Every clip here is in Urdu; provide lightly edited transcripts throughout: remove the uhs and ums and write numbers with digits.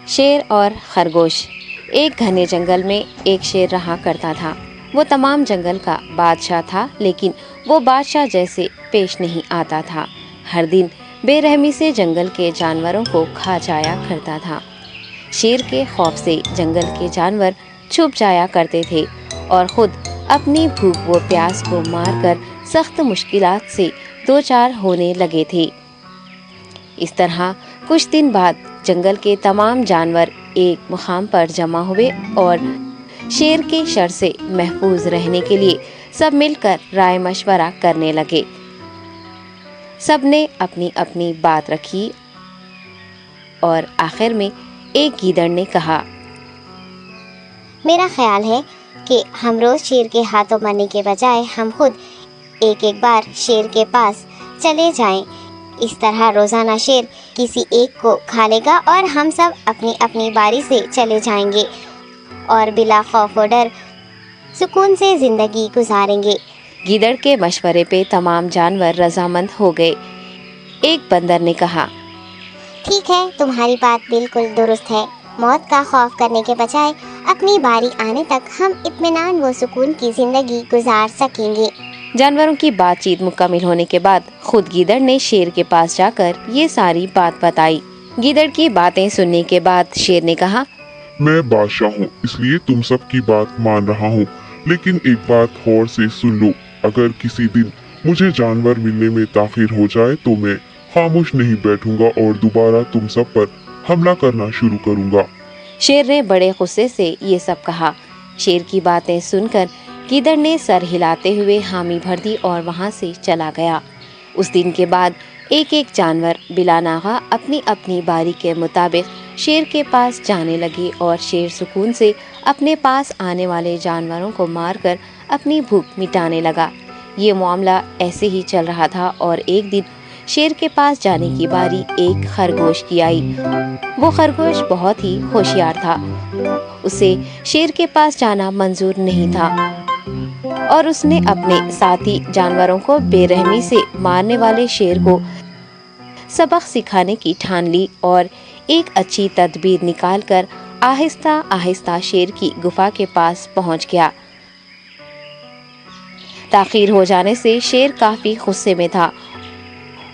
شیر اور خرگوش۔ ایک گھنے جنگل میں ایک شیر رہا کرتا تھا۔ وہ تمام جنگل کا بادشاہ تھا، لیکن وہ بادشاہ جیسے پیش نہیں آتا تھا۔ ہر دن بے رحمی سے جنگل کے جانوروں کو کھا جایا کرتا تھا۔ شیر کے خوف سے جنگل کے جانور چھپ جایا کرتے تھے اور خود اپنی بھوک و پیاس کو مار کر سخت مشکلات سے دوچار ہونے لگے تھے۔ اس طرح کچھ دن بعد جنگل کے تمام جانور ایک مقام پر جمع ہوئے اور شیر کے شر سے محفوظ رہنے کے لیے سب مل کر رائے مشورہ کرنے لگے۔ سب نے اپنی اپنی بات رکھی اور آخر میں ایک گیدڑ نے کہا، میرا خیال ہے کہ ہم روز شیر کے ہاتھوں مرنے کے بجائے ہم خود ایک بار شیر کے پاس چلے جائیں۔ اس طرح روزانہ شیر کسی ایک کو کھا لے گا اور ہم سب اپنی اپنی باری سے چلے جائیں گے اور بلا خوف و ڈر سکون سے زندگی گزاریں گے۔ گیدڑ کے مشورے پہ تمام جانور رضامند ہو گئے۔ ایک بندر نے کہا، ٹھیک ہے، تمہاری بات بالکل درست ہے۔ موت کا خوف کرنے کے بجائے اپنی باری آنے تک ہم اطمینان و سکون کی زندگی گزار سکیں گے۔ جانوروں کی بات چیت مکمل ہونے کے بعد خود گیدڑ نے شیر کے پاس جا کر یہ ساری بات بتائی۔ گیدڑ کی باتیں سننے کے بعد شیر نے کہا، میں بادشاہ ہوں، اس لیے تم سب کی بات مان رہا ہوں، لیکن ایک بات غور سے سن لو۔ اگر کسی دن مجھے جانور ملنے میں تاخیر ہو جائے تو میں خاموش نہیں بیٹھوں گا اور دوبارہ تم سب پر حملہ کرنا شروع کروں گا۔ شیر نے بڑے غصے سے یہ سب کہا۔ شیر کی باتیں سن کر گیدڑ نے سر ہلاتے ہوئے حامی بھر دی اور وہاں سے چلا گیا۔ اس دن کے بعد ایک ایک جانور بلا ناغہ اپنی اپنی باری کے مطابق شیر کے پاس جانے لگے اور شیر سکون سے اپنے پاس آنے والے جانوروں کو مار کر اپنی بھوک مٹانے لگا۔ یہ معاملہ ایسے ہی چل رہا تھا اور ایک دن شیر کے پاس جانے کی باری ایک خرگوش کی آئی۔ وہ خرگوش بہت ہی ہوشیار تھا۔ اسے شیر کے پاس جانا منظور نہیں تھا اور اس نے اپنے ساتھی جانوروں کو بے رحمی سے مارنے والے شیر کو سبق سکھانے کی ٹھان لی اور ایک اچھی تدبیر نکال کر آہستہ آہستہ شیر کی گفا کے پاس پہنچ گیا۔ تاخیر ہو جانے سے شیر کافی غصے میں تھا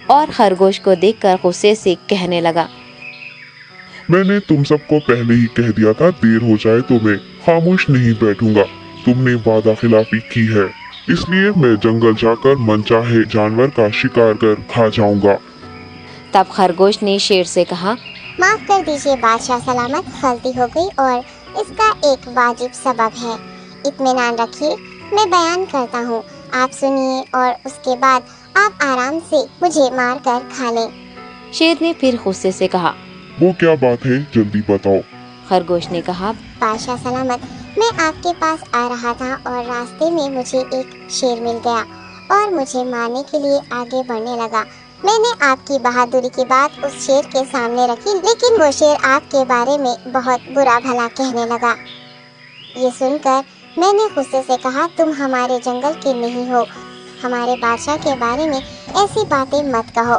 اور خرگوش کو دیکھ کر غصے سے کہنے لگا، میں نے تم سب کو پہلے ہی کہہ دیا تھا، دیر ہو جائے تو میں خاموش نہیں بیٹھوں گا۔ تم نے وعدہ خلافی کی ہے، اس لیے میں جنگل جا کر من چاہے جانور کا شکار کر کھا جاؤں گا۔ تب خرگوش نے شیر سے کہا، معاف کر دیجیے بادشاہ سلامت، غلطی ہو گئی اور اس کا ایک واجب سبب ہے۔ اطمینان رکھیے، میں بیان کرتا ہوں، آپ سنیے اور اس کے بعد آپ آرام سے مجھے مار کر کھا لیں۔ شیر نے پھر غصے سے کہا، وہ کیا بات ہے، جلدی بتاؤ۔ خرگوش نے کہا، بادشاہ سلامت، میں آپ کے پاس آ رہا تھا اور راستے میں مجھے ایک شیر مل گیا اور مجھے مارنے کے لیے آگے بڑھنے لگا۔ میں نے آپ کی بہادری کی بات اس شیر کے سامنے رکھی، لیکن وہ شیر آپ کے بارے میں بہت برا بھلا کہنے لگا۔ یہ سن کر میں نے غصے سے کہا، تم ہمارے جنگل کے نہیں ہو، ہمارے بادشاہ کے بارے میں ایسی باتیں مت کہو۔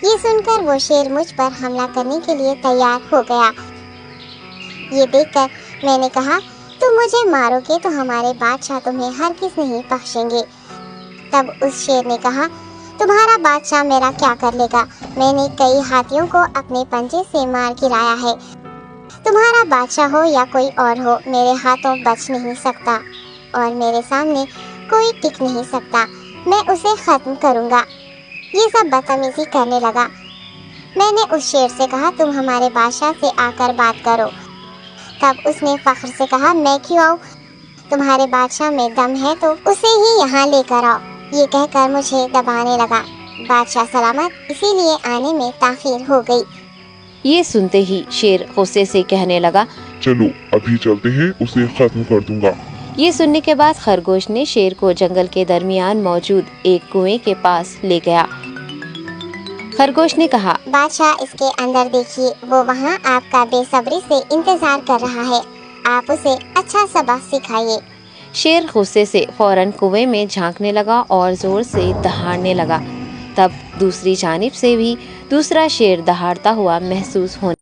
یہ سن کر وہ شیر مجھ پر حملہ کرنے کے لیے تیار ہو گیا۔ یہ دیکھ کر میں نے کہا، تم مجھے مارو گے تو ہمارے بادشاہ تمہیں ہرگز نہیں بخشیں گے۔ تب اس شیر نے کہا، تمہارا بادشاہ میرا کیا کر لے گا؟ میں نے کئی ہاتھیوں کو اپنے پنجے سے مار گرایا ہے۔ تمہارا بادشاہ ہو یا کوئی اور ہو، میرے ہاتھوں بچ نہیں سکتا اور میرے سامنے کوئی ٹک نہیں سکتا۔ میں اسے ختم کروں گا۔ یہ سب بدتمیزی کرنے لگا۔ میں نے اس شیر سے کہا، تم ہمارے بادشاہ سے آ کر بات کرو۔ تب اس نے فخر سے کہا، میں کیوں آؤں؟ تمہارے بادشاہ میں دم ہے تو اسے ہی یہاں لے کر آؤ۔ یہ کہہ کر مجھے دبانے لگا۔ بادشاہ سلامت، اسی لیے آنے میں تاخیر ہو گئی۔ یہ سنتے ہی شیر غصے سے کہنے لگا، چلو ابھی چلتے ہیں، اسے ختم کر دوں گا۔ یہ سننے کے بعد خرگوش نے شیر کو جنگل کے درمیان موجود ایک کنویں کے پاس لے گیا۔ خرگوش نے کہا، بادشاہ اس کے اندر دیکھیے، وہ وہاں آپ کا بے صبری سے انتظار کر رہا ہے، آپ اسے اچھا سبق سکھائیے۔ شیر غصے سے فوراً کنویں میں جھانکنے لگا اور زور سے دہاڑنے لگا۔ تب دوسری جانب سے بھی دوسرا شیر دہاڑتا ہوا محسوس ہونے